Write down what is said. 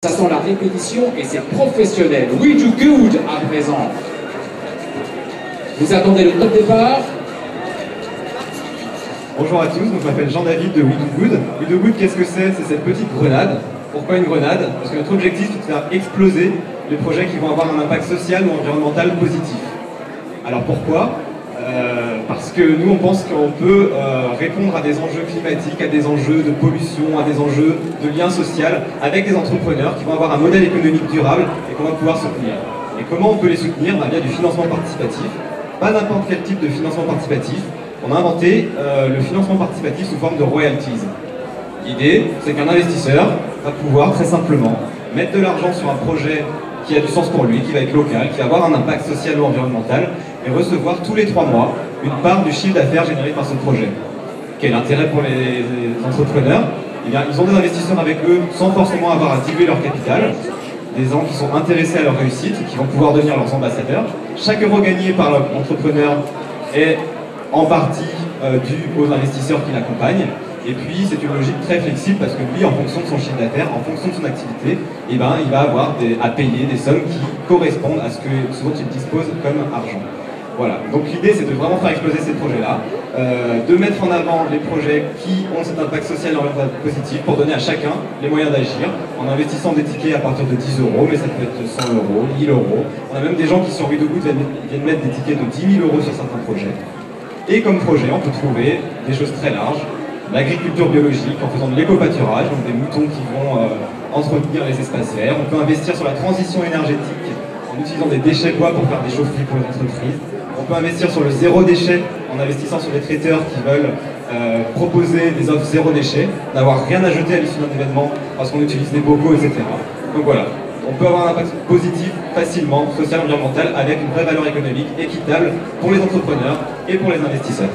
Ça sent la répétition et c'est professionnel. We Do Good à présent. Vous attendez le top départ. Bonjour à tous, je m'appelle Jean-David de We Do Good. We Do Good, qu'est-ce que c'est? C'est cette petite grenade. Pourquoi une grenade? Parce que notre objectif, c'est de faire exploser les projets qui vont avoir un impact social ou environnemental positif. Alors pourquoi? Parce que nous, on pense qu'on peut répondre à des enjeux climatiques, à des enjeux de pollution, à des enjeux de lien social avec des entrepreneurs qui vont avoir un modèle économique durable et qu'on va pouvoir soutenir. Et comment on peut les soutenir? Via du financement participatif. Pas n'importe quel type de financement participatif. On a inventé le financement participatif sous forme de royalties. L'idée, c'est qu'un investisseur va pouvoir très simplement mettre de l'argent sur un projet qui a du sens pour lui, qui va être local, qui va avoir un impact social ou environnemental, et recevoir tous les 3 mois une part du chiffre d'affaires généré par ce projet. Quel est l'intérêt pour les entrepreneurs? Eh bien, ils ont des investisseurs avec eux sans forcément avoir à diluer leur capital, des gens qui sont intéressés à leur réussite, qui vont pouvoir devenir leurs ambassadeurs. Chaque euro gagné par l'entrepreneur est en partie dû aux investisseurs qui l'accompagnent. Et puis c'est une logique très flexible parce que lui, en fonction de son chiffre d'affaires, en fonction de son activité, eh ben, il va avoir à payer des sommes qui correspondent à ce dont il dispose comme argent. Voilà, donc l'idée c'est de vraiment faire exploser ces projets-là, de mettre en avant les projets qui ont cet impact social et environnemental positif pour donner à chacun les moyens d'agir en investissant des tickets à partir de 10 €, mais ça peut être 100 €, 1000 €. On a même des gens qui sur We Do Good viennent mettre des tickets de 10 000 € sur certains projets. Et comme projet, on peut trouver des choses très larges, l'agriculture biologique en faisant de l'éco-pâturage, donc des moutons qui vont entretenir les espaces verts. On peut investir sur la transition énergétique en utilisant des déchets bois pour faire des chaufferies pour les entreprises. On peut investir sur le zéro déchet en investissant sur des traiteurs qui veulent proposer des offres zéro déchet, n'avoir rien à jeter à l'issue d'un événement parce qu'on utilise des bocaux, etc. Donc voilà, on peut avoir un impact positif facilement, social, environnemental, avec une vraie valeur économique équitable pour les entrepreneurs et pour les investisseurs.